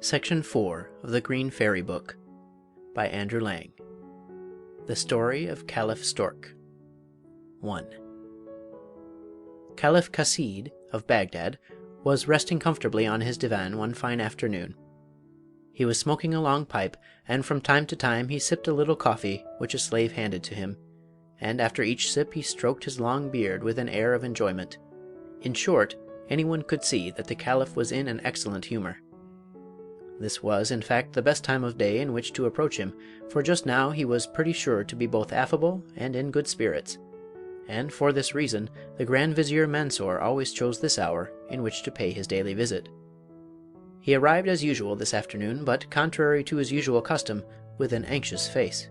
Section 4 of the Green Fairy Book by Andrew Lang. The Story of Caliph Stork. 1. Caliph Qasid of Baghdad was resting comfortably on his divan one fine afternoon. He was smoking a long pipe, and from time to time he sipped a little coffee which a slave handed to him, and after each sip he stroked his long beard with an air of enjoyment. In short, anyone could see that the Caliph was in an excellent humor. This was, in fact, the best time of day in which to approach him, for just now he was pretty sure to be both affable and in good spirits, and for this reason the Grand Vizier Mansor always chose this hour in which to pay his daily visit. He arrived as usual this afternoon, but, contrary to his usual custom, with an anxious face.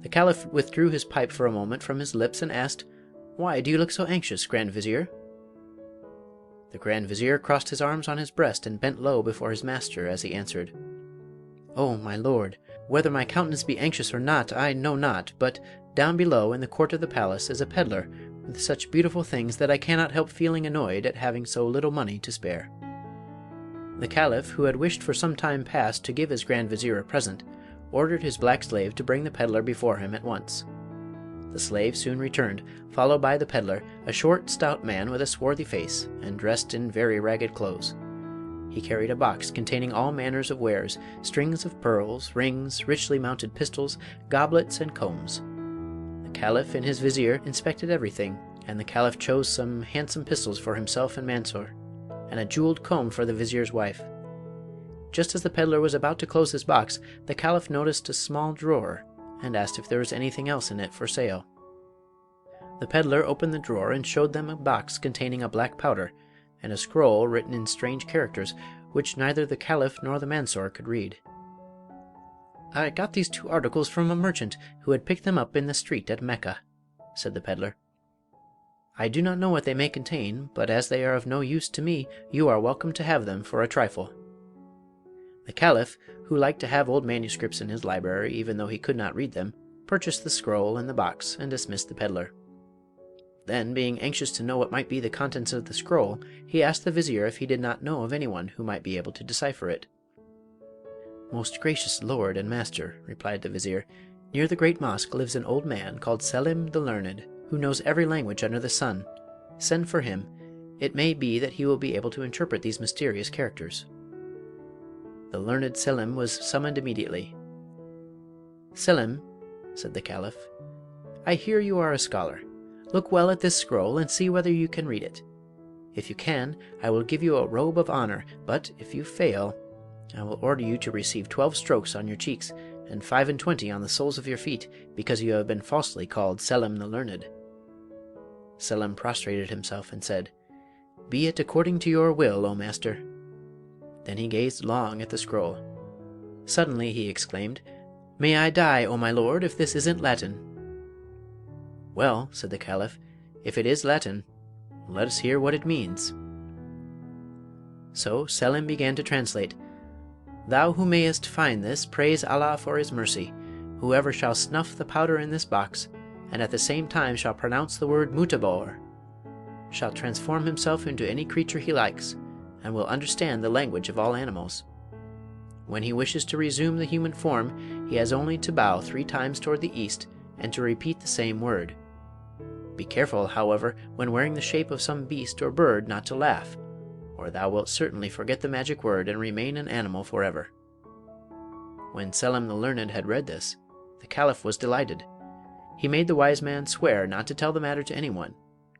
The Caliph withdrew his pipe for a moment from his lips and asked, "Why do you look so anxious, Grand Vizier?" The Grand Vizier crossed his arms on his breast and bent low before his master as he answered, "Oh, my lord, whether my countenance be anxious or not, I know not, but down below in the court of the palace is a peddler with such beautiful things that I cannot help feeling annoyed at having so little money to spare." The Caliph, who had wished for some time past to give his Grand Vizier a present, ordered his black slave to bring the peddler before him at once. The slave soon returned, followed by the peddler, a short, stout man with a swarthy face, and dressed in very ragged clothes. He carried a box containing all manners of wares, strings of pearls, rings, richly mounted pistols, goblets, and combs. The Caliph and his Vizier inspected everything, and the Caliph chose some handsome pistols for himself and Mansor, and a jeweled comb for the Vizier's wife. Just as the peddler was about to close his box, the Caliph noticed a small drawer, and asked if there was anything else in it for sale. The peddler opened the drawer and showed them a box containing a black powder, and a scroll written in strange characters, which neither the Caliph nor the Mansor could read. "I got these two articles from a merchant who had picked them up in the street at Mecca," said the peddler. "I do not know what they may contain, but as they are of no use to me, you are welcome to have them for a trifle." The Caliph, who liked to have old manuscripts in his library even though he could not read them, purchased the scroll and the box and dismissed the peddler. Then, being anxious to know what might be the contents of the scroll, he asked the Vizier if he did not know of anyone who might be able to decipher it. "Most gracious lord and master," replied the Vizier, "near the great mosque lives an old man called Selim the Learned, who knows every language under the sun. Send for him. It may be that he will be able to interpret these mysterious characters." The learned Selim was summoned immediately. "Selim," said the Caliph, "I hear you are a scholar. Look well at this scroll and see whether you can read it. If you can, I will give you a robe of honor, but if you fail, I will order you to receive 12 strokes on your cheeks and 25 on the soles of your feet, because you have been falsely called Selim the Learned." Selim prostrated himself and said, "Be it according to your will, O master." Then he gazed long at the scroll. Suddenly he exclaimed, "May I die, O my lord, if this isn't Latin." "Well," said the Caliph, "if it is Latin, let us hear what it means." So Selim began to translate, "Thou who mayest find this, praise Allah for his mercy. Whoever shall snuff the powder in this box, and at the same time shall pronounce the word Mutabor, shall transform himself into any creature he likes, and will understand the language of all animals. When he wishes to resume the human form, he has only to bow 3 times toward the east, and to repeat the same word. Be careful, however, when wearing the shape of some beast or bird, not to laugh, or thou wilt certainly forget the magic word and remain an animal forever." When Selim the Learned had read this, the Caliph was delighted. He made the wise man swear not to tell the matter to anyone,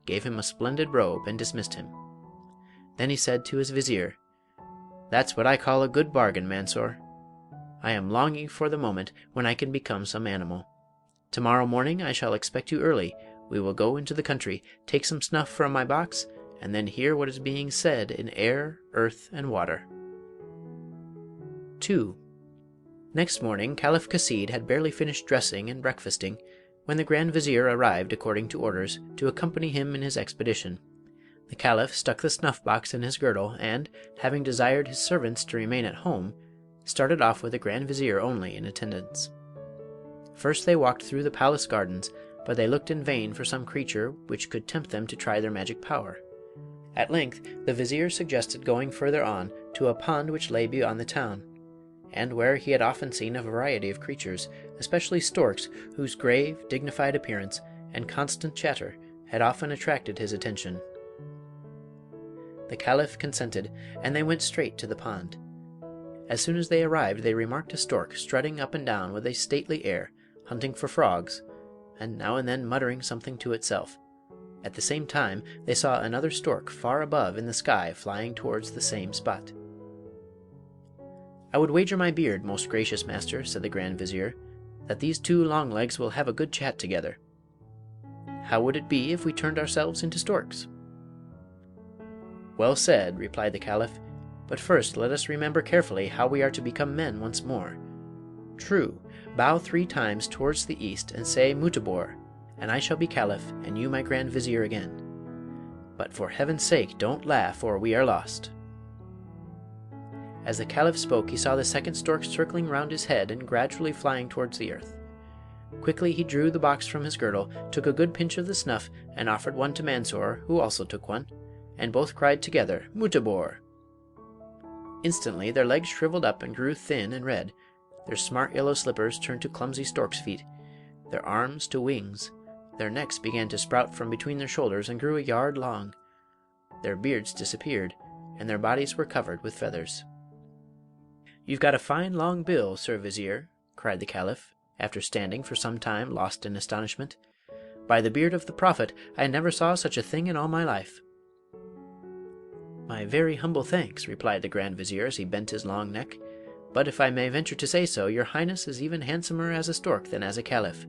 gave him a splendid robe, and dismissed him. Then he said to his Vizier, "That's what I call a good bargain, Mansor. I am longing for the moment when I can become some animal. Tomorrow morning I shall expect you early. We will go into the country, take some snuff from my box, and then hear what is being said in air, earth, and water." 2. Next morning Caliph Qasid had barely finished dressing and breakfasting when the Grand Vizier arrived according to orders to accompany him in his expedition. The Caliph stuck the snuff-box in his girdle, and, having desired his servants to remain at home, started off with the Grand Vizier only in attendance. First they walked through the palace gardens, but they looked in vain for some creature which could tempt them to try their magic power. At length the Vizier suggested going further on to to a pond which lay beyond the town, and where he had often seen a variety of creatures, especially storks, whose grave, dignified appearance and constant chatter had often attracted his attention. The Caliph consented, and they went straight to the pond. As soon as they arrived they remarked a stork strutting up and down with a stately air, hunting for frogs, and now and then muttering something to itself. At the same time they saw another stork far above in the sky flying towards the same spot. "I would wager my beard, most gracious master," said the Grand Vizier, "that these two long-legs will have a good chat together. How would it be if we turned ourselves into storks?" "Well said," replied the Caliph, "but first let us remember carefully how we are to become men once more. True, bow 3 times towards the east and say Mutabor, and I shall be Caliph and you my Grand Vizier again. But for heaven's sake don't laugh, or we are lost." As the Caliph spoke he saw the second stork circling round his head and gradually flying towards the earth. Quickly he drew the box from his girdle, took a good pinch of the snuff, and offered one to Mansor, who also took one, and both cried together, "Mutabor!" Instantly their legs shriveled up and grew thin and red, their smart yellow slippers turned to clumsy stork's feet, their arms to wings, their necks began to sprout from between their shoulders and grew a yard long, their beards disappeared, and their bodies were covered with feathers. "You've got a fine long bill, Sir Vizier," cried the Caliph, after standing for some time lost in astonishment. "By the beard of the Prophet, I never saw such a thing in all my life." "My very humble thanks," replied the Grand Vizier as he bent his long neck, "but if I may venture to say so, your Highness is even handsomer as a stork than as a Caliph.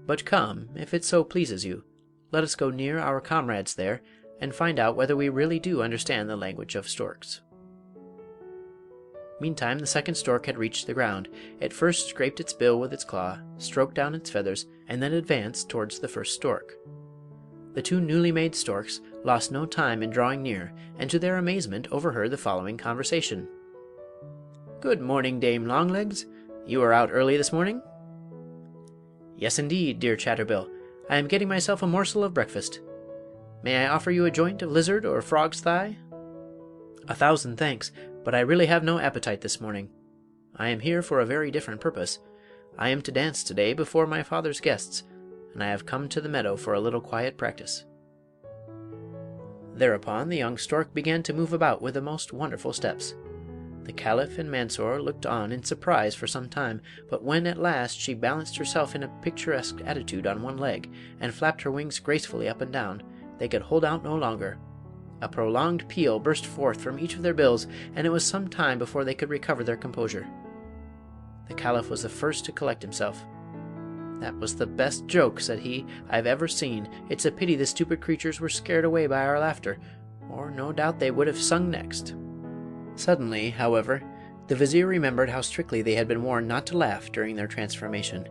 But come, if it so pleases you, let us go near our comrades there, and find out whether we really do understand the language of storks." Meantime the second stork had reached the ground. It first scraped its bill with its claw, stroked down its feathers, and then advanced towards the first stork. The two newly made storks lost no time in drawing near, and to their amazement overheard the following conversation. "Good morning, Dame Longlegs. You are out early this morning?" "Yes, indeed, dear Chatterbill. I am getting myself a morsel of breakfast. May I offer you a joint of lizard or frog's thigh?" "1,000 thanks, but I really have no appetite this morning. I am here for a very different purpose. I am to dance today before my father's guests, and I have come to the meadow for a little quiet practice." Thereupon the young stork began to move about with the most wonderful steps. The Caliph and Mansor looked on in surprise for some time, but when at last she balanced herself in a picturesque attitude on one leg, and flapped her wings gracefully up and down, they could hold out no longer. A prolonged peal burst forth from each of their bills, and it was some time before they could recover their composure. The Caliph was the first to collect himself. "That was the best joke," said he, "I've ever seen. It's a pity the stupid creatures were scared away by our laughter, or no doubt they would have sung next." Suddenly, however, the Vizier remembered how strictly they had been warned not to laugh during their transformation.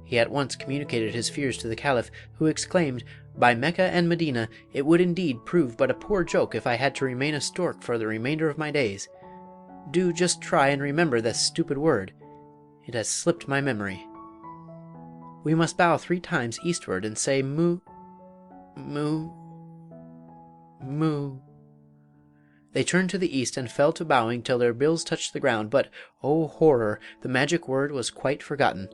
He at once communicated his fears to the Caliph, who exclaimed, "By Mecca and Medina, it would indeed prove but a poor joke if I had to remain a stork for the remainder of my days. Do just try and remember this stupid word. It has slipped my memory. We must bow 3 times eastward and say moo, moo, moo." They turned to the east and fell to bowing till their bills touched the ground, but, oh horror, the magic word was quite forgotten,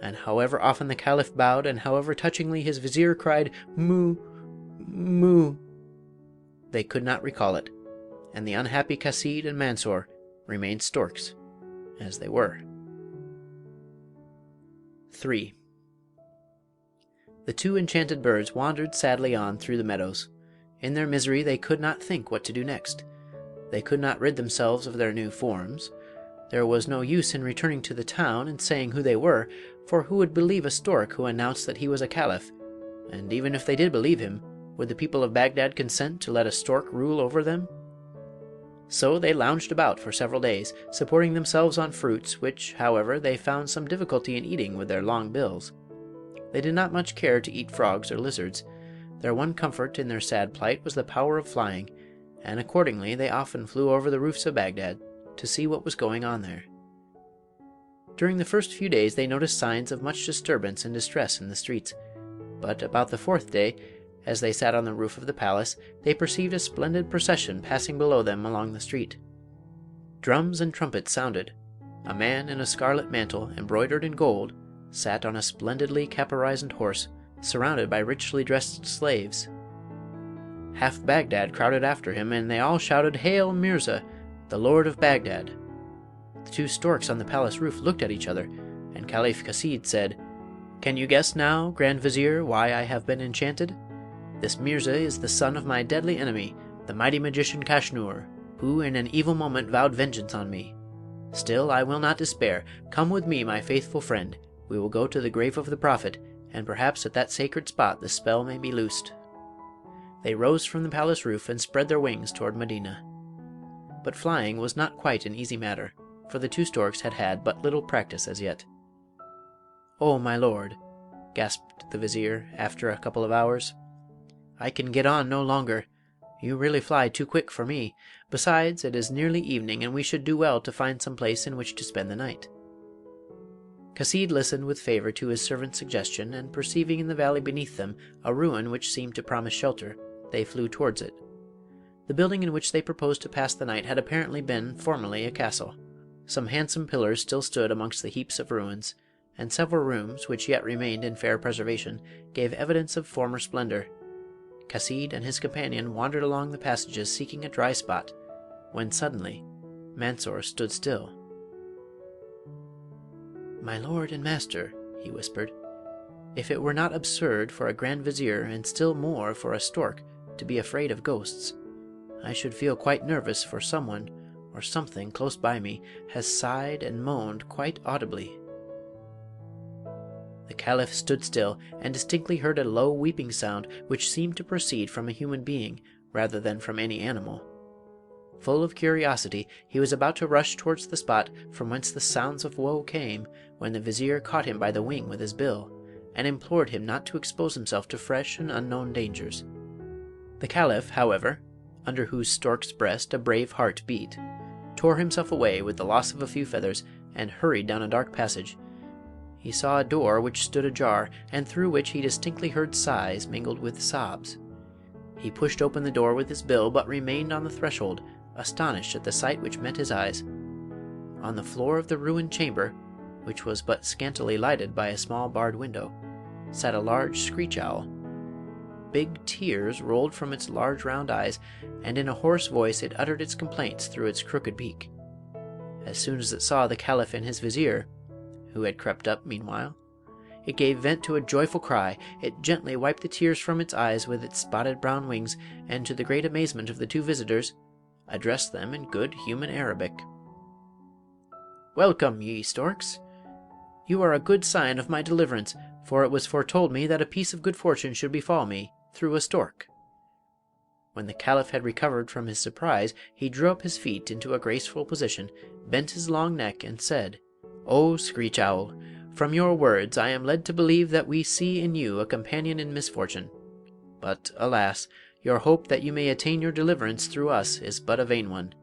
and however often the Caliph bowed, and however touchingly his Vizier cried moo, moo, they could not recall it, and the unhappy Chasid and Mansor remained storks as they were. 3. The two enchanted birds wandered sadly on through the meadows. In their misery they could not think what to do next. They could not rid themselves of their new forms. There was no use in returning to the town and saying who they were, for who would believe a stork who announced that he was a Caliph? And even if they did believe him, would the people of Baghdad consent to let a stork rule over them? So they lounged about for several days, supporting themselves on fruits, which, however, they found some difficulty in eating with their long bills. They did not much care to eat frogs or lizards. Their one comfort in their sad plight was the power of flying, and accordingly they often flew over the roofs of Baghdad to see what was going on there. During the first few days they noticed signs of much disturbance and distress in the streets, but about the 4th day, as they sat on the roof of the palace, they perceived a splendid procession passing below them along the street. Drums and trumpets sounded. A man in a scarlet mantle, embroidered in gold, sat on a splendidly caparisoned horse, surrounded by richly dressed slaves. Half Baghdad crowded after him, and they all shouted, "Hail Mirza, the Lord of Baghdad!" The two storks on the palace roof looked at each other, and Caliph Chasid said, "Can you guess now, Grand Vizier, why I have been enchanted? This Mirza is the son of my deadly enemy, the mighty magician Kashnur, who in an evil moment vowed vengeance on me. Still, I will not despair. Come with me, my faithful friend. We will go to the grave of the Prophet, and perhaps at that sacred spot the spell may be loosed." They rose from the palace roof and spread their wings toward Medina. But flying was not quite an easy matter, for the two storks had had but little practice as yet. "Oh, my lord," gasped the Vizier, after a couple of hours, "I can get on no longer. You really fly too quick for me. Besides, it is nearly evening, and we should do well to find some place in which to spend the night." Chasid listened with favor to his servant's suggestion, and perceiving in the valley beneath them a ruin which seemed to promise shelter, they flew towards it. The building in which they proposed to pass the night had apparently been formerly a castle. Some handsome pillars still stood amongst the heaps of ruins, and several rooms, which yet remained in fair preservation, gave evidence of former splendor. Chasid and his companion wandered along the passages seeking a dry spot, when suddenly Mansor stood still. "My lord and master," he whispered, "if it were not absurd for a Grand Vizier, and still more for a stork, to be afraid of ghosts, I should feel quite nervous, for someone or something close by me has sighed and moaned quite audibly." The Caliph stood still, and distinctly heard a low weeping sound which seemed to proceed from a human being rather than from any animal. Full of curiosity, he was about to rush towards the spot from whence the sounds of woe came, when the Vizier caught him by the wing with his bill, and implored him not to expose himself to fresh and unknown dangers. The Caliph, however, under whose stork's breast a brave heart beat, tore himself away with the loss of a few feathers, and hurried down a dark passage. He saw a door which stood ajar, and through which he distinctly heard sighs mingled with sobs. He pushed open the door with his bill, but remained on the threshold, astonished at the sight which met his eyes. On the floor of the ruined chamber, which was but scantily lighted by a small barred window, sat a large screech owl. Big tears rolled from its large round eyes, and in a hoarse voice it uttered its complaints through its crooked beak. As soon as it saw the Caliph and his Vizier, who had crept up meanwhile, it gave vent to a joyful cry. It gently wiped the tears from its eyes with its spotted brown wings, and to the great amazement of the two visitors, addressed them in good human Arabic. "Welcome, ye storks! You are a good sign of my deliverance, for it was foretold me that a piece of good fortune should befall me through a stork." When the Caliph had recovered from his surprise, he drew up his feet into a graceful position, bent his long neck, and said, "O Screech Owl, from your words I am led to believe that we see in you a companion in misfortune. But, alas, your hope that you may attain your deliverance through us is but a vain one.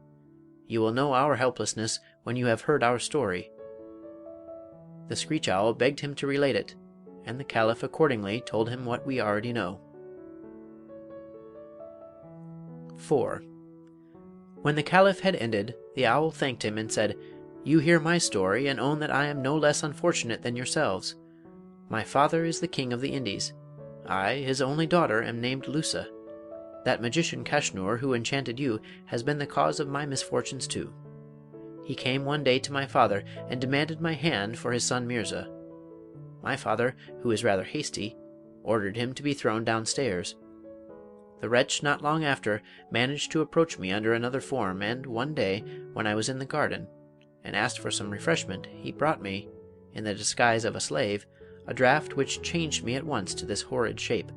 You will know our helplessness when you have heard our story." The Screech Owl begged him to relate it, and the Caliph accordingly told him what we already know. 4. When the Caliph had ended, the Owl thanked him and said, "You hear my story, and own that I am no less unfortunate than yourselves. My father is the King of the Indies. I, his only daughter, am named Lusa. That magician Kashnur, who enchanted you, has been the cause of my misfortunes too. He came one day to my father and demanded my hand for his son Mirza. My father, who is rather hasty, ordered him to be thrown downstairs. The wretch not long after managed to approach me under another form, and one day, when I was in the garden, and asked for some refreshment, he brought me, in the disguise of a slave, a draught which changed me at once to this horrid shape.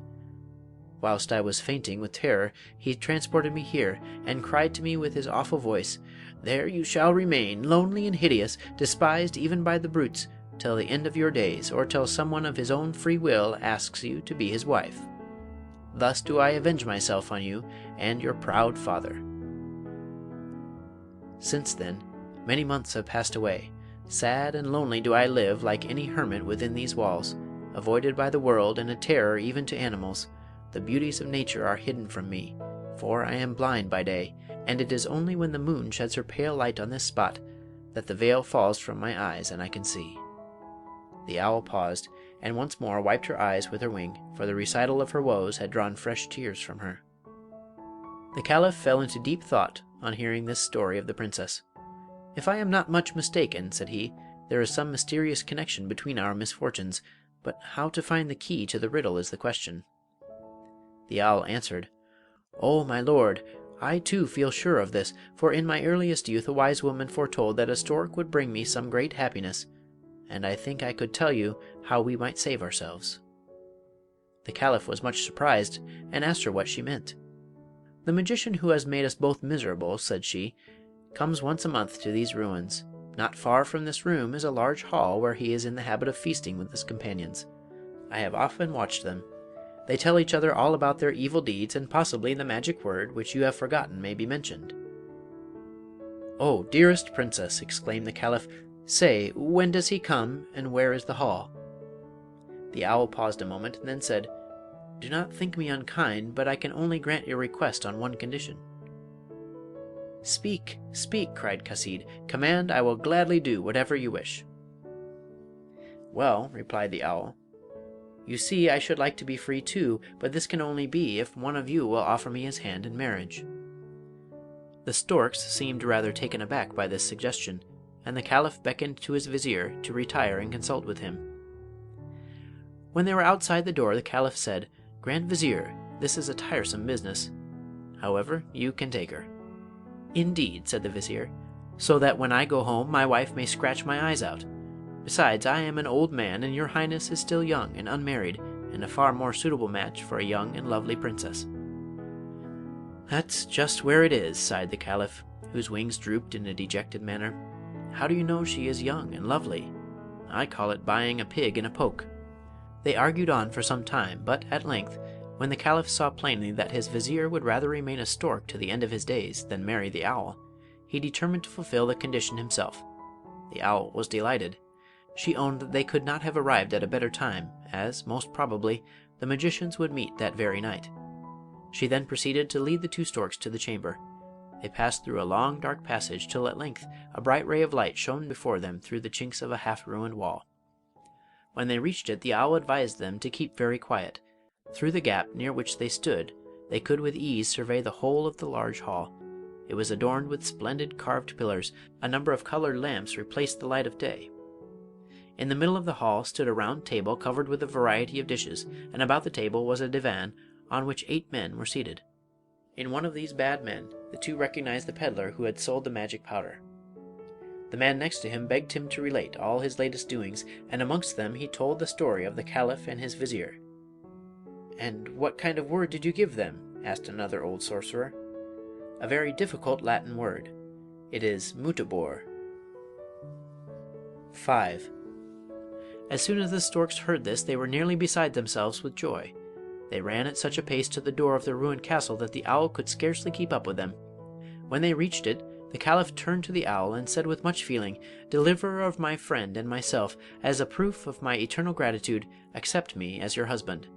Whilst I was fainting with terror, he transported me here, and cried to me with his awful voice, 'There you shall remain, lonely and hideous, despised even by the brutes, till the end of your days, or till someone of his own free will asks you to be his wife. Thus do I avenge myself on you and your proud father.' Since then, many months have passed away. Sad and lonely do I live like any hermit within these walls, avoided by the world and a terror even to animals. The beauties of nature are hidden from me, for I am blind by day, and it is only when the moon sheds her pale light on this spot that the veil falls from my eyes and I can see." The owl paused, and once more wiped her eyes with her wing, for the recital of her woes had drawn fresh tears from her. The Caliph fell into deep thought on hearing this story of the princess. "If I am not much mistaken," said he, "there is some mysterious connection between our misfortunes, but how to find the key to the riddle is the question." The owl answered, "Oh, my lord, I too feel sure of this, for in my earliest youth a wise woman foretold that a stork would bring me some great happiness, and I think I could tell you how we might save ourselves." The Caliph was much surprised, and asked her what she meant. "The magician who has made us both miserable," said she, "comes once a month to these ruins. Not far from this room is a large hall where he is in the habit of feasting with his companions. I have often watched them. They tell each other all about their evil deeds, and possibly the magic word which you have forgotten may be mentioned." "Oh, dearest princess," exclaimed the Caliph, "say, when does he come, and where is the hall?" The owl paused a moment, and then said, "Do not think me unkind, but I can only grant your request on one condition." "Speak, speak," cried Chasid. "Command, I will gladly do whatever you wish." "Well," replied the owl, "you see I should like to be free too, but this can only be if one of you will offer me his hand in marriage." The storks seemed rather taken aback by this suggestion, and the Caliph beckoned to his vizier to retire and consult with him. When they were outside the door the Caliph said, "Grand Vizier, this is a tiresome business. However, you can take her." "Indeed," said the Vizier, "so that when I go home my wife may scratch my eyes out. Besides, I am an old man, and your highness is still young and unmarried, and a far more suitable match for a young and lovely princess." "That's just where it is," sighed the Caliph, whose wings drooped in a dejected manner. "How do you know she is young and lovely? I call it buying a pig in a poke." They argued on for some time, but at length, when the Caliph saw plainly that his vizier would rather remain a stork to the end of his days than marry the owl, he determined to fulfill the condition himself. The owl was delighted. She owned that they could not have arrived at a better time, as, most probably, the magicians would meet that very night. She then proceeded to lead the two storks to the chamber. They passed through a long dark passage till at length a bright ray of light shone before them through the chinks of a half-ruined wall. When they reached it the owl advised them to keep very quiet. Through the gap near which they stood they could with ease survey the whole of the large hall. It was adorned with splendid carved pillars. A number of colored lamps replaced the light of day. In the middle of the hall stood a round table covered with a variety of dishes, and about the table was a divan on which 8 men were seated. In one of these bad men the two recognized the peddler who had sold the magic powder. The man next to him begged him to relate all his latest doings, and amongst them he told the story of the Caliph and his vizier. "And what kind of word did you give them?" asked another old sorcerer. "A very difficult Latin word. It is mutabor." 5. As soon as the storks heard this they were nearly beside themselves with joy. They ran at such a pace to the door of the ruined castle that the owl could scarcely keep up with them. When they reached it, the Caliph turned to the owl and said with much feeling, "Deliverer of my friend and myself, as a proof of my eternal gratitude, accept me as your husband."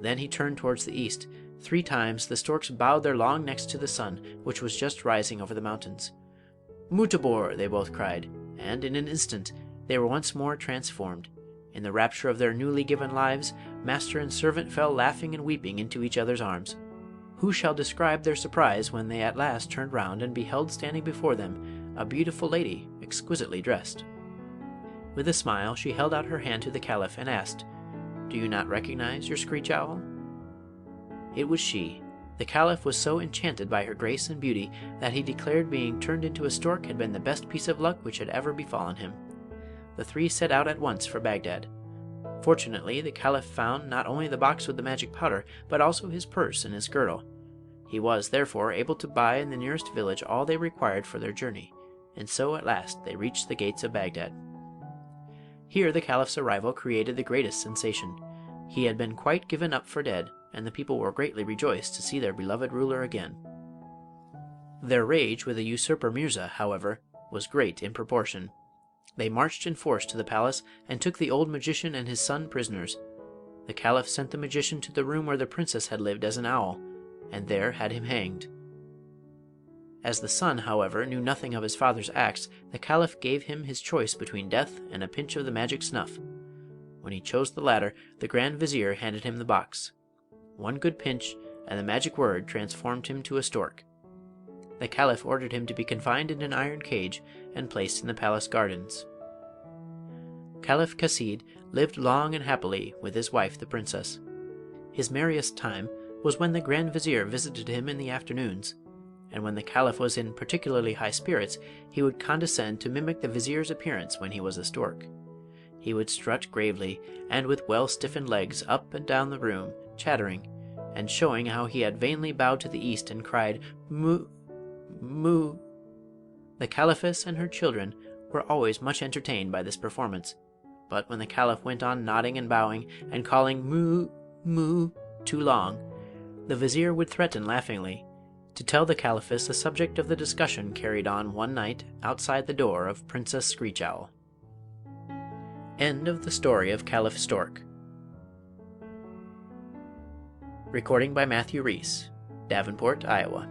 Then he turned towards the east. 3 times the storks bowed their long necks to the sun, which was just rising over the mountains. "Mutabor!" they both cried, and in an instant they were once more transformed. In the rapture of their newly given lives, master and servant fell laughing and weeping into each other's arms. Who shall describe their surprise when they at last turned round and beheld standing before them a beautiful lady exquisitely dressed. With a smile she held out her hand to the Caliph and asked, "Do you not recognize your screech owl?" It was she. The Caliph was so enchanted by her grace and beauty that he declared being turned into a stork had been the best piece of luck which had ever befallen him. The 3 set out at once for Baghdad. Fortunately, the Caliph found not only the box with the magic powder, but also his purse and his girdle. He was, therefore, able to buy in the nearest village all they required for their journey, and so at last they reached the gates of Baghdad. Here the Caliph's arrival created the greatest sensation. He had been quite given up for dead, and the people were greatly rejoiced to see their beloved ruler again. Their rage with the usurper Mirza, however, was great in proportion. They marched in force to the palace and took the old magician and his son prisoners. The Caliph sent the magician to the room where the princess had lived as an owl, and there had him hanged. As the son, however, knew nothing of his father's acts, the Caliph gave him his choice between death and a pinch of the magic snuff. When he chose the latter, the Grand Vizier handed him the box. One good pinch, and the magic word transformed him to a stork. The Caliph ordered him to be confined in an iron cage and placed in the palace gardens. Caliph Chasid lived long and happily with his wife the princess. His merriest time was when the Grand Vizier visited him in the afternoons, and when the Caliph was in particularly high spirits he would condescend to mimic the Vizier's appearance when he was a stork. He would strut gravely and with well-stiffened legs up and down the room, chattering, and showing how he had vainly bowed to the east and cried, "Moo! Moo!" The Caliphess and her children were always much entertained by this performance, but when the Caliph went on nodding and bowing, and calling "Moo! Moo!" too long, the Vizier would threaten laughingly to tell the Caliphess the subject of the discussion carried on one night outside the door of Princess Screech Owl. End of the story of Caliph Stork. Recording by Matthew Reese, Davenport, Iowa.